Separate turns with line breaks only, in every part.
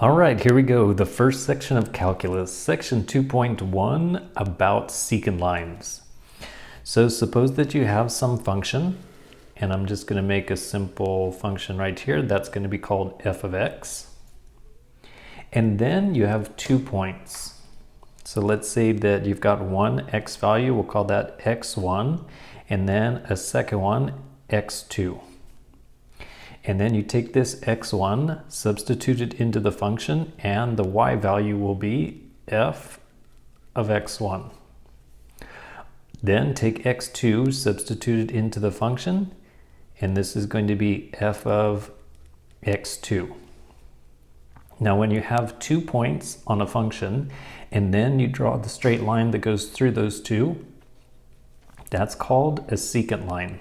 All right, here we go. The first section of calculus, section 2.1, about secant lines. So suppose that you have some function, and I'm just going to make a simple function right here. That's going to be called f of x. And then you have 2 points. So let's say that you've got one x value, we'll call that x1, and then a second one, x2. And then you take this x1, substitute it into the function, and the y value will be f of x1. Then take x2, substitute it into the function, and this is going to be f of x2. Now when you have 2 points on a function, and then you draw the straight line that goes through those two, that's called a secant line.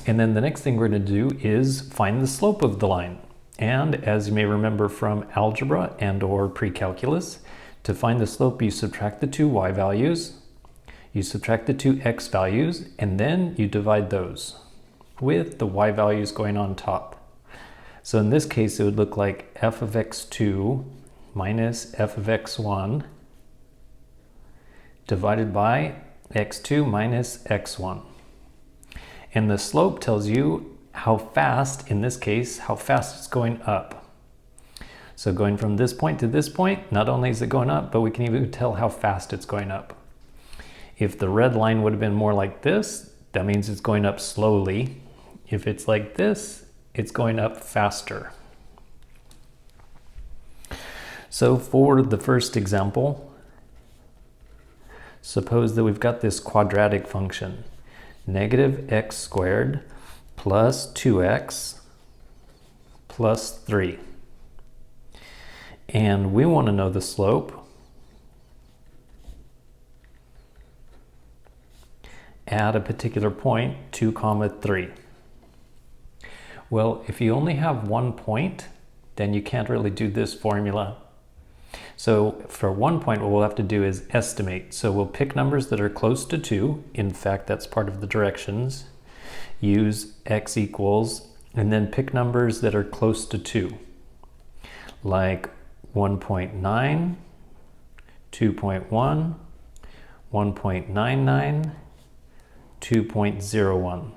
And then the next thing we're going to do is find the slope of the line. And as you may remember from algebra and or pre-calculus, to find the slope you subtract the two y values, you subtract the two x values, and then you divide those with the y values going on top. So in this case it would look like f of x2 minus f of x1 divided by x2 minus x1. And the slope tells you how fast, in this case, how fast it's going up. So going from this point to this point, not only is it going up, but we can even tell how fast it's going up. If the red line would have been more like this, that means it's going up slowly. If it's like this, it's going up faster. So for the first example, suppose that we've got this quadratic function. Negative x squared plus 2x plus 3. And we want to know the slope at a particular point, 2, 3. Well, if you only have 1 point, then you can't really do this formula. So for 1 point, what we'll have to do is estimate. So we'll pick numbers that are close to 2. In fact, that's part of the directions. Use x equals, and then pick numbers that are close to 2. Like 1.9, 2.1, 1.99, 2.01.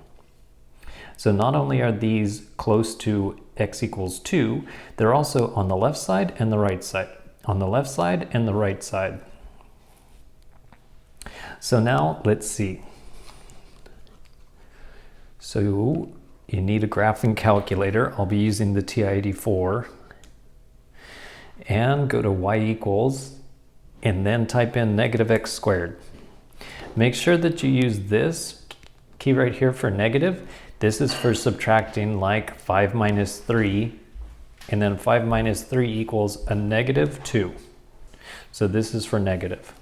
So not only are these close to x equals 2, they're also on the left side and the right side. On the left side and the right side. So now let's see. So you need a graphing calculator. I'll be using the TI-84. And go to y equals, and then type in negative x squared. Make sure that you use this key right here for negative. This is for subtracting, like 5 minus 3. And then 5 minus 3 equals a negative 2. So this is for negative.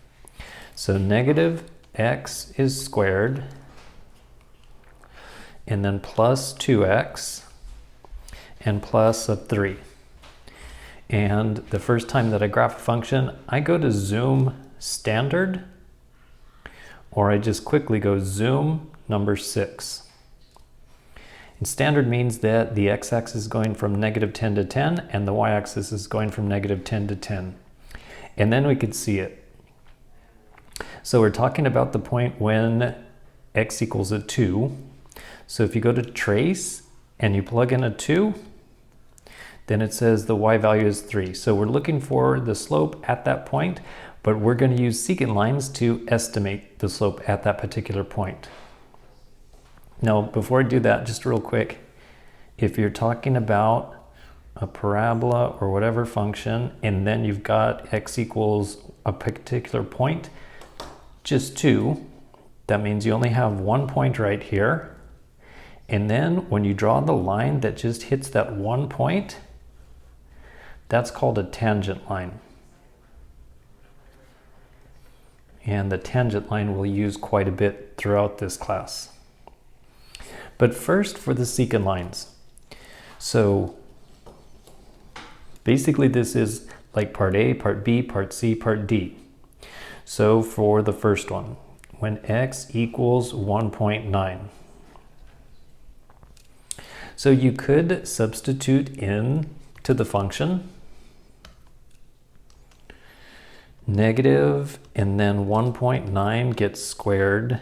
So negative x is squared, and then plus 2x, and plus a 3. And the first time that I graph a function, I go to zoom standard, or I just quickly go zoom number 6. And standard means that the x-axis is going from negative 10 to 10 and the y-axis is going from negative 10 to 10. And then we could see it. So we're talking about the point when x equals a 2. So if you go to trace and you plug in a 2, then it says the y value is 3. So we're looking for the slope at that point, but we're going to use secant lines to estimate the slope at that particular point. Now, before I do that, just real quick, if you're talking about a parabola or whatever function, and then you've got x equals a particular point, just 2, that means you only have 1 point right here. And then when you draw the line that just hits that 1 point, that's called a tangent line. And the tangent line we'll use quite a bit throughout this class. But first for the secant lines. So basically this is like part A, part B, part C, part D. So for the first one, when x equals 1.9. So you could substitute in to the function negative, and then 1.9 gets squared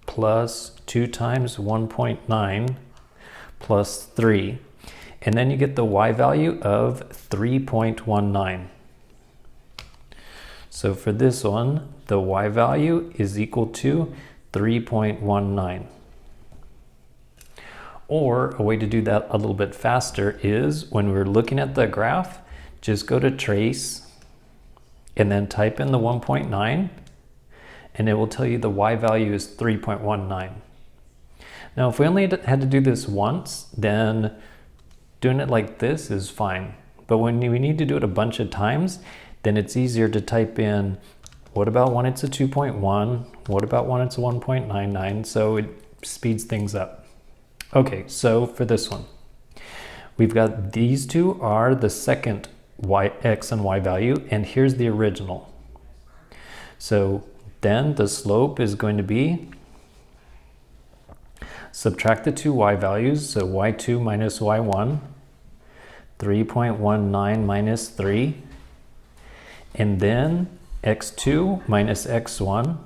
plus 2 times 1.9 plus 3. And then you get the y value of 3.19. So for this one, the y value is equal to 3.19. Or a way to do that a little bit faster is when we're looking at the graph, just go to trace and then type in the 1.9 and it will tell you the y value is 3.19. Now if we only had to do this once, then doing it like this is fine. But when we need to do it a bunch of times, then it's easier to type in, what about when it's a 2.1? What about when it's a 1.99? So it speeds things up. Okay, so for this one, we've got these two are the second x and y value, and here's the original. So then the slope is going to be, subtract the two y values, so y2 minus y1, 3.19 minus 3, and then x2 minus x1,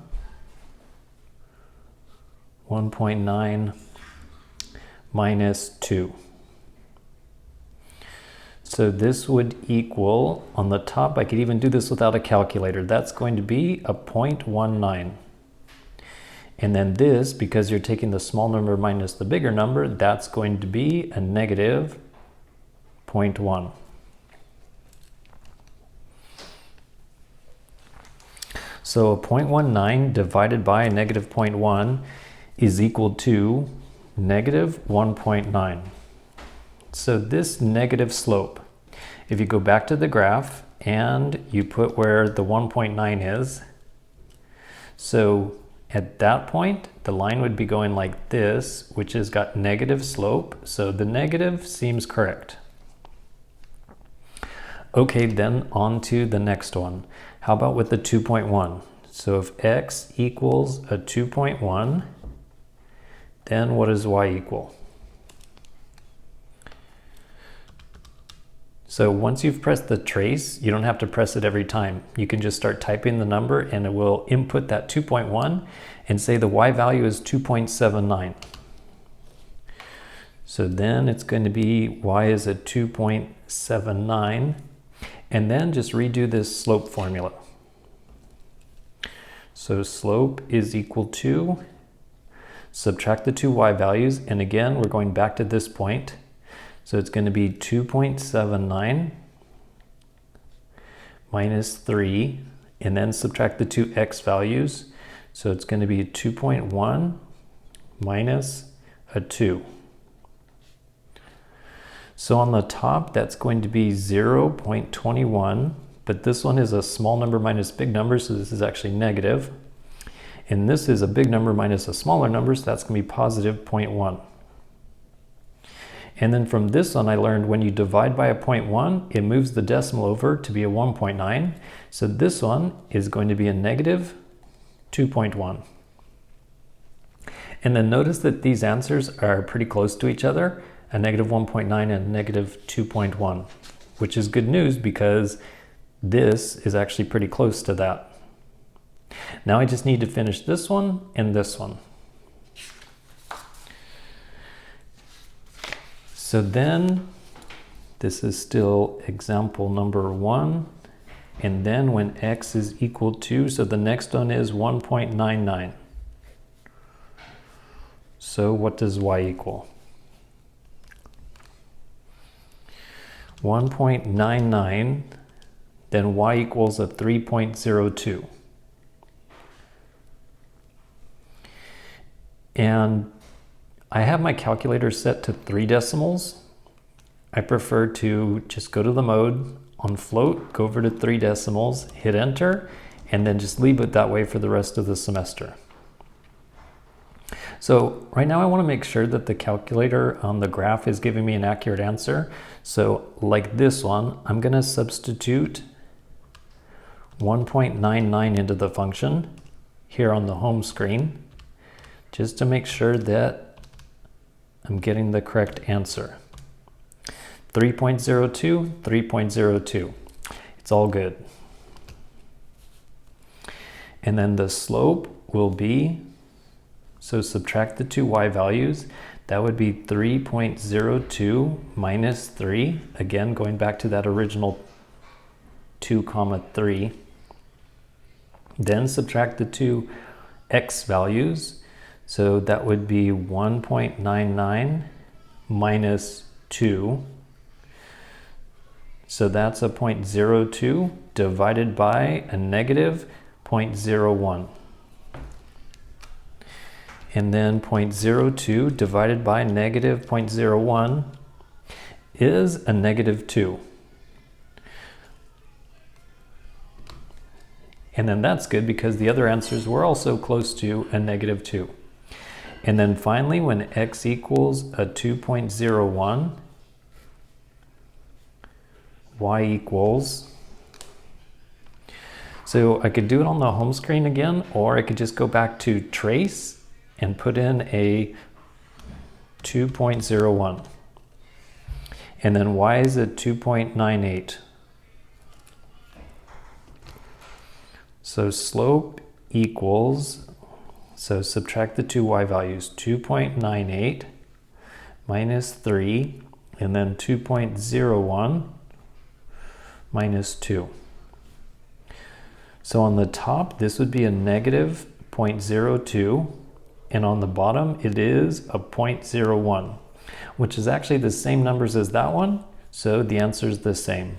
1.9 minus 2. So this would equal, on the top, I could even do this without a calculator. That's going to be a 0.19. And then this, because you're taking the small number minus the bigger number, that's going to be a negative 0.1. So a 0.19 divided by a negative 0.1 is equal to negative 1.9. So this negative slope, if you go back to the graph and you put where the 1.9 is, so at that point, the line would be going like this, which has got negative slope. So the negative seems correct. Okay, then on to the next one. How about with the 2.1? So if x equals a 2.1, then what does y equal? So once you've pressed the trace, you don't have to press it every time. You can just start typing the number and it will input that 2.1 and say the y value is 2.79. So then it's going to be y is at 2.79, and then just redo this slope formula. So slope is equal to, subtract the two y values, and again we're going back to this point. So it's going to be 2.79 minus 3, and then subtract the two x values. So it's going to be 2.1 minus a 2. So on the top, that's going to be 0.21, but this one is a small number minus big number, so this is actually negative. And this is a big number minus a smaller number, so that's going to be positive 0.1. And then from this one, I learned when you divide by a 0.1, it moves the decimal over to be a 1.9. So this one is going to be a negative 2.1. And then notice that these answers are pretty close to each other, a negative 1.9 and a negative 2.1, which is good news because this is actually pretty close to that. Now I just need to finish this one and this one. So then this is still example number 1. And then when x is equal to, so the next one is 1.99. So what does y equal? 1.99, then y equals a 3.02. And I have my calculator set to 3 decimals. I prefer to just go to the mode on float, go over to 3 decimals, hit enter, and then just leave it that way for the rest of the semester. So right now I want to make sure that the calculator on the graph is giving me an accurate answer. So like this one, I'm going to substitute 1.99 into the function here on the home screen, just to make sure that I'm getting the correct answer. 3.02, 3.02. It's all good. And then the slope will be, so subtract the two y values, that would be 3.02 minus 3. Again, going back to that original 2, 3. Then subtract the two x values. So that would be 1.99 minus 2. So that's a 0.02 divided by a negative 0.01. And then 0.02 divided by negative 0.01 is a negative 2. And then that's good because the other answers were also close to a negative 2. And then finally, when x equals a 2.01, y equals, so I could do it on the home screen again, or I could just go back to trace and put in a 2.01. And then y is at 2.98. So slope equals, so subtract the two y values, 2.98 minus 3, and then 2.01 minus 2. So on the top, this would be a negative 0.02, and on the bottom, it is a 0.01, which is actually the same numbers as that one, so the answer is the same,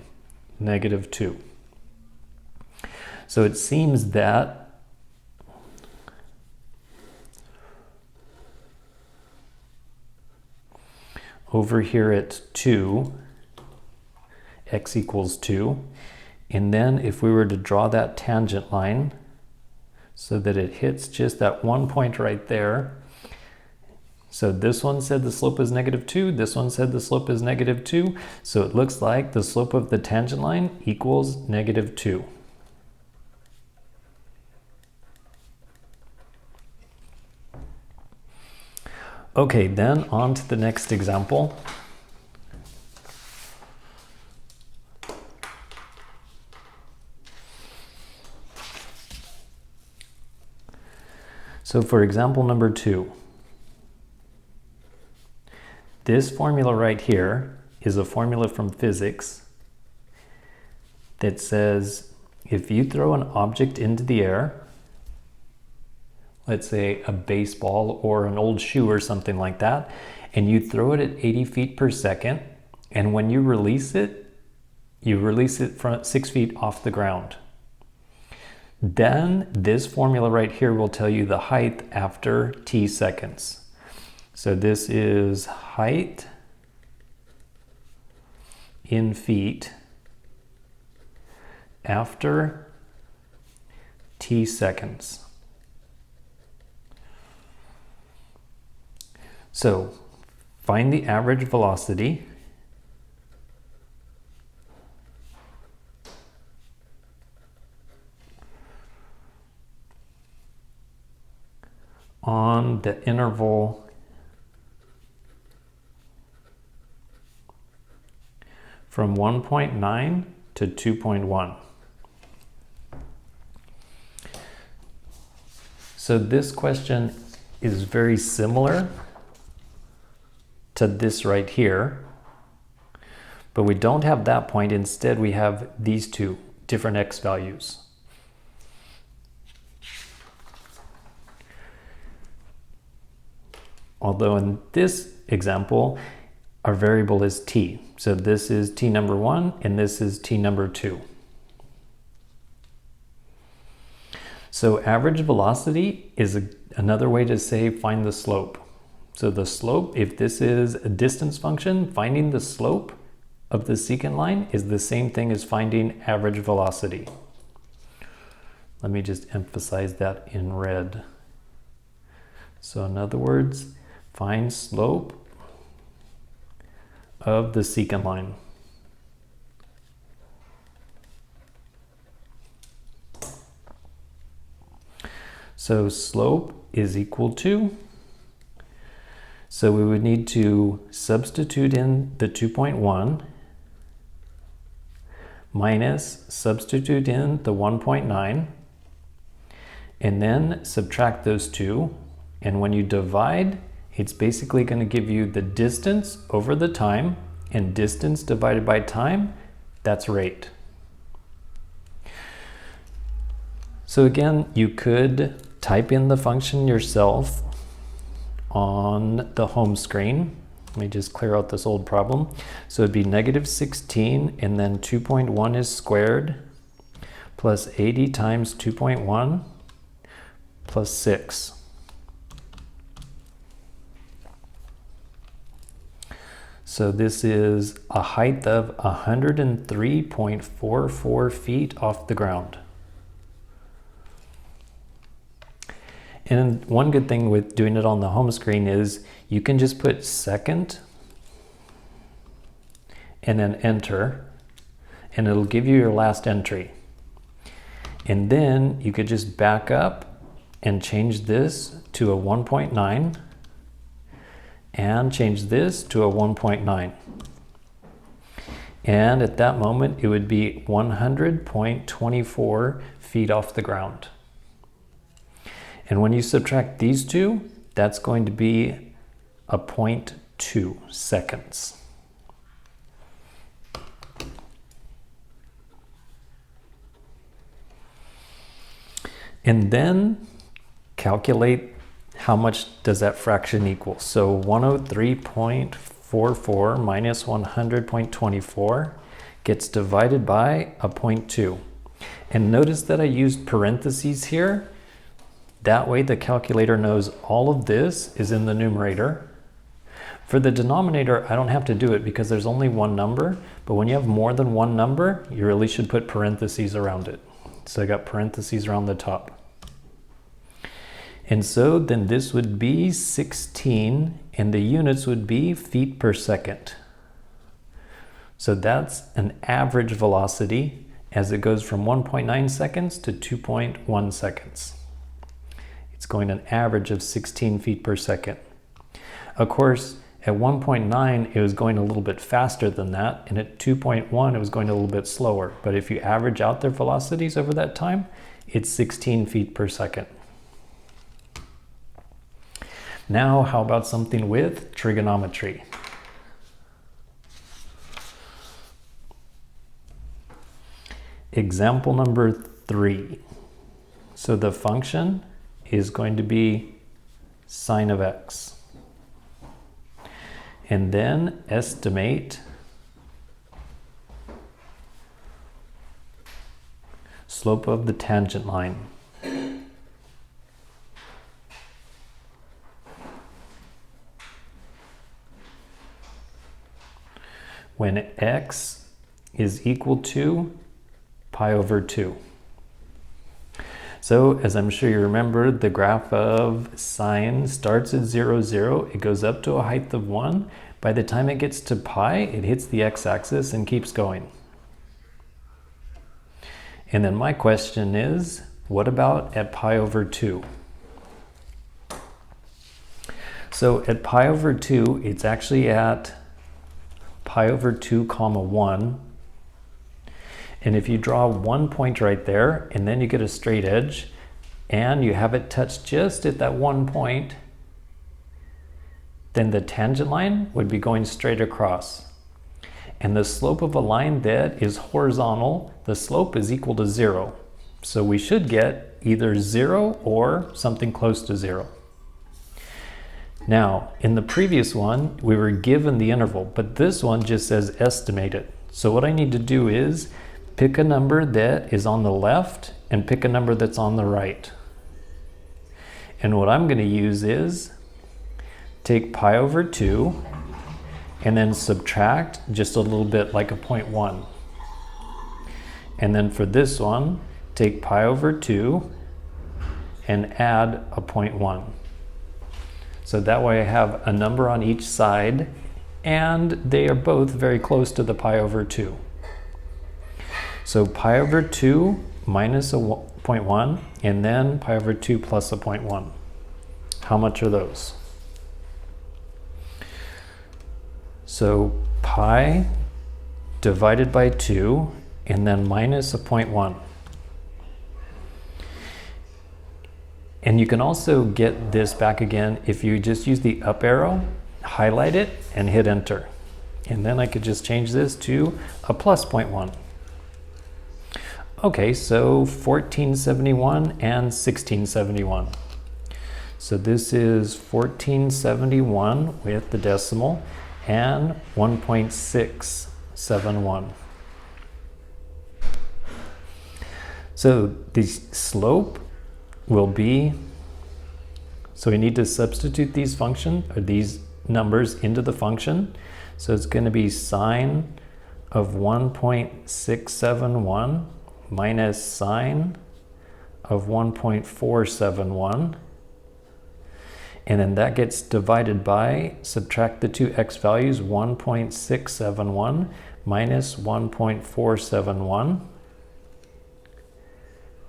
negative 2. So it seems that over here at 2, x equals 2, and then if we were to draw that tangent line so that it hits just that one point right there, so this one said the slope is negative 2, this one said the slope is negative 2, so it looks like the slope of the tangent line equals negative 2. Okay, then on to the next example. So for example number 2, this formula right here is a formula from physics that says if you throw an object into the air, let's say a baseball or an old shoe or something like that, and you throw it at 80 feet per second, and when you release it from 6 feet off the ground. Then this formula right here will tell you the height after t seconds. So this is height in feet after t seconds. So find the average velocity on the interval from 1.9 to 2.1. So this question is very similar to this right here, but we don't have that point. Instead, we have these two different x values. Although in this example, our variable is t. So this is t number 1 and this is t number 2. So average velocity is another way to say find the slope. So the slope, if this is a distance function, finding the slope of the secant line is the same thing as finding average velocity. Let me just emphasize that in red. So in other words, find slope of the secant line. So slope is equal to, So we would need to substitute in the 2.1 minus substitute in the 1.9 and then subtract those two. And when you divide, it's basically going to give you the distance over the time, and distance divided by time, that's rate. So again, you could type in the function yourself on the home screen. Let me just clear out this old problem. So it'd be -16, and then 2.1 is squared, plus 80 times 2.1, plus 6. So this is a height of 103.44 feet off the ground. And one good thing with doing it on the home screen is you can just put second and then enter, and it'll give you your last entry. And then you could just back up and change this to a 1.9 and change this to a 1.9. And at that moment, it would be 100.24 feet off the ground. And when you subtract these two, that's going to be a 0.2 seconds. And then calculate how much does that fraction equal. So 103.44 minus 100.24 gets divided by a 0.2. And notice that I used parentheses here. That way the calculator knows all of this is in the numerator. For the denominator, I don't have to do it because there's only one number, but when you have more than one number, you really should put parentheses around it. So I got parentheses around the top. And so then this would be 16, and the units would be feet per second. So that's an average velocity as it goes from 1.9 seconds to 2.1 seconds. It's going an average of 16 feet per second. Of course, at 1.9, it was going a little bit faster than that, and at 2.1, it was going a little bit slower. But if you average out their velocities over that time, it's 16 feet per second. Now, how about something with trigonometry? Example number 3. So the function is going to be sine of x. And then estimate slope of the tangent line. When x is equal to pi over 2. So, as I'm sure you remember, the graph of sine starts at 0, 0. It goes up to a height of 1. By the time it gets to pi, it hits the x-axis and keeps going. And then my question is, what about at pi over 2? So at pi over 2, it's actually at pi over 2 comma 1. And if you draw one point right there, and then you get a straight edge, and you have it touch just at that one point, then the tangent line would be going straight across. And the slope of a line that is horizontal, the slope is equal to 0. So we should get either 0 or something close to 0. Now, in the previous one, we were given the interval, but this one just says estimate it. So what I need to do is pick a number that is on the left and pick a number that's on the right. And what I'm going to use is take pi over 2 and then subtract just a little bit like a 0.1. And then for this one, take pi over 2 and add a 0.1. So that way I have a number on each side, and they are both very close to the pi over 2. So pi over 2 minus a 0.1, and then pi over 2 plus a 0.1. How much are those? So pi divided by 2 and then minus a 0.1. And you can also get this back again if you just use the up arrow, highlight it, and hit enter. And then I could just change this to a plus 0.1. Okay, so 1471 and 1671. So this is 1471 with the decimal and 1.671. So the slope will be, so we need to substitute these these numbers into the function. So it's going to be sine of 1.671 minus sine of 1.471. And then that gets divided by, subtract the two x values, 1.671 minus 1.471.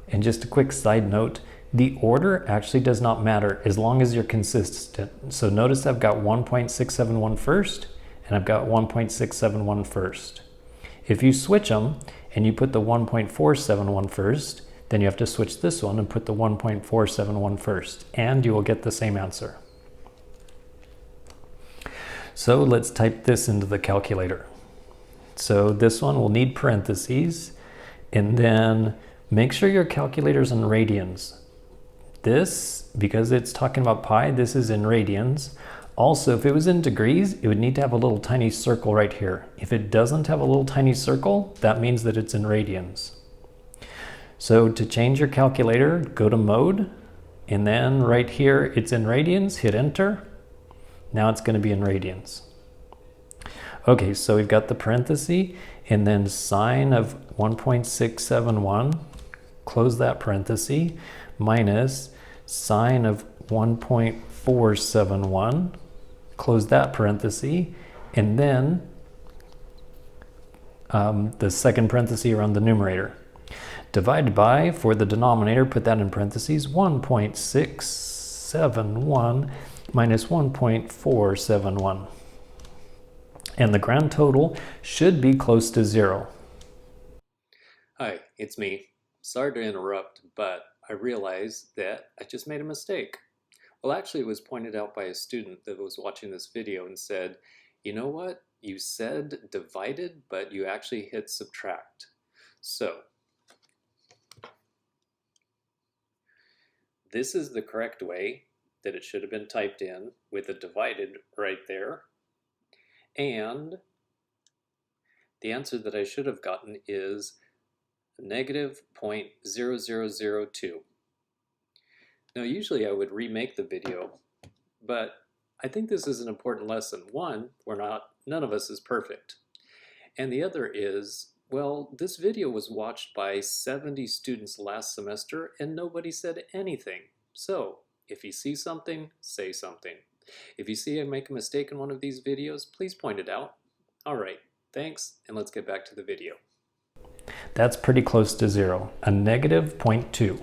And just a quick side note, the order actually does not matter as long as you're consistent. So notice I've got 1.671 first, and I've got 1.671 first. If you switch them and you put the 1.471 first, then you have to switch this one and put the 1.471 first, and you will get the same answer. So let's type this into the calculator. So this one will need parentheses, and then make sure your calculator's in radians. This, because it's talking about pi, this is in radians. Also, if it was in degrees, it would need to have a little tiny circle right here. If it doesn't have a little tiny circle, that means that it's in radians. So to change your calculator, go to mode, and then right here, it's in radians, hit enter. Now it's going to be in radians. Okay, so we've got the parenthesis, and then sine of 1.671, close that parenthesis, minus sine of 1.471, close that parenthesis, and then the second parenthesis around the numerator. Divided by, for the denominator, put that in parentheses, 1.671 minus 1.471. And the grand total should be close to 0.
Hi, it's me. Sorry to interrupt, but I realized that I just made a mistake. Well, actually, it was pointed out by a student that was watching this video and said, you know what? You said divided, but you actually hit subtract. So, this is the correct way that it should have been typed in with a divided right there. And the answer that I should have gotten is negative 0.0002. Now, usually I would remake the video, but I think this is an important lesson. One, none of us is perfect. And the other is, well, this video was watched by 70 students last semester and nobody said anything. So if you see something, say something. If you see I make a mistake in one of these videos, please point it out. All right, thanks, and let's get back to the video.
That's pretty close to 0, a negative 0.2.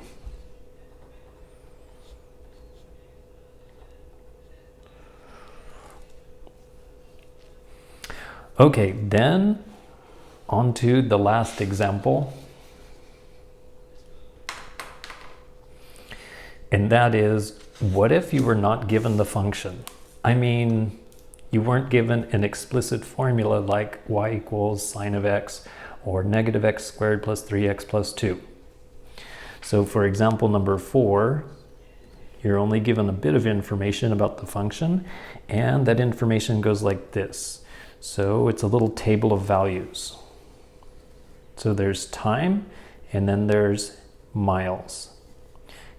Okay, then on to the last example. And that is, what if you were not given the function? I mean, you weren't given an explicit formula like y equals sine of x or negative x squared plus 3x plus 2. So for example number 4, you're only given a bit of information about the function, and that information goes like this. So it's a little table of values. So there's time, and then there's miles.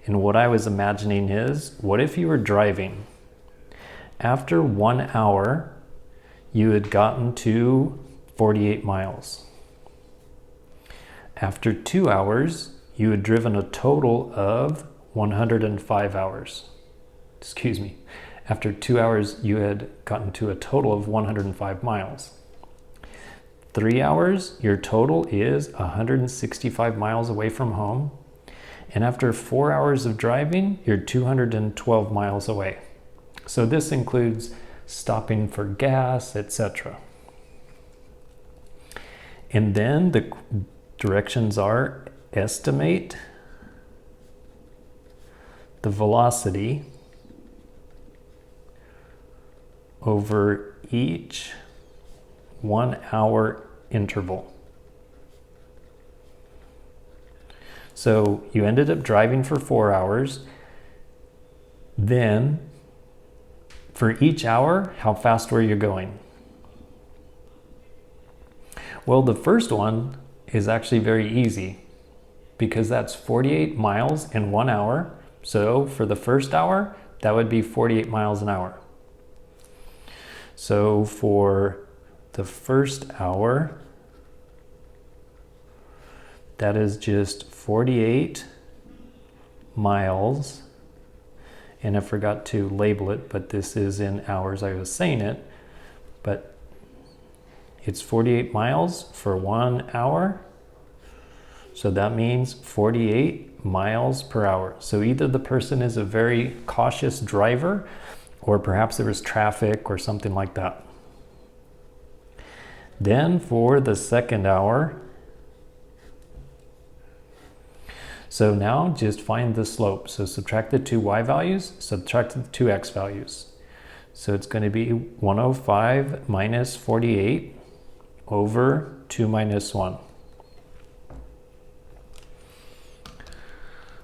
And what I was imagining is, what if you were driving? After 1 hour, you had gotten to 48 miles. After 2 hours, you had driven a total of 105 hours. Excuse me. After 2 hours, you had gotten to a total of 105 miles. 3 hours, your total is 165 miles away from home. And after 4 hours of driving, you're 212 miles away. So this includes stopping for gas, etc. And then the directions are estimate the velocity over each 1 hour interval. So you ended up driving for 4 hours. Then for each hour, how fast were you going? Well, the first one is actually very easy because that's 48 miles in 1 hour. So for the first hour, that would be 48 miles an hour. So for the first hour, that is just 48 miles. And I forgot to label it, but this is in hours. I was saying it, but it's 48 miles for 1 hour. So that means 48 miles per hour. So either the person is a very cautious driver, or perhaps there was traffic or something like that. Then for the second hour, so now just find the slope. So subtract the two y values, subtract the two x values. So it's going to be 105 minus 48 over 2 minus 1.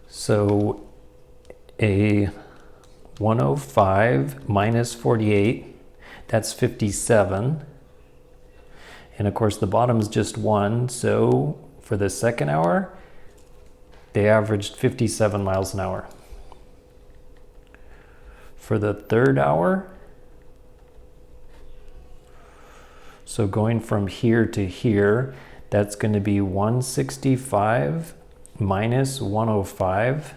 So a 105 minus 48, that's 57. And of course the bottom is just 1. So for the second hour, they averaged 57 miles an hour. For the third hour, so going from here to here, that's going to be 165 minus 105,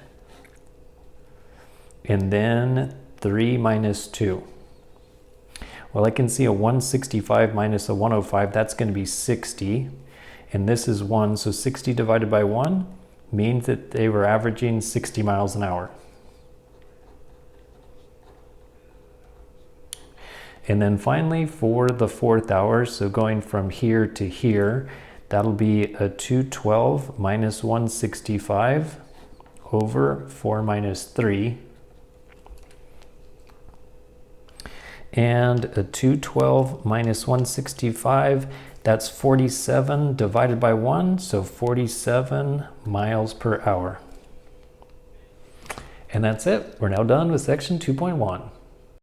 and then 3 minus 2. Well, I can see a 165 minus a 105, that's going to be 60, and this is 1, so 60 divided by 1 means that they were averaging 60 miles an hour. And then finally for the fourth hour, so going from here to here, that'll be a 212 minus 165 over 4 minus 3. And a 212 minus 165, that's 47 divided by 1, so 47 miles per hour. And that's it. We're now done with section 2.1.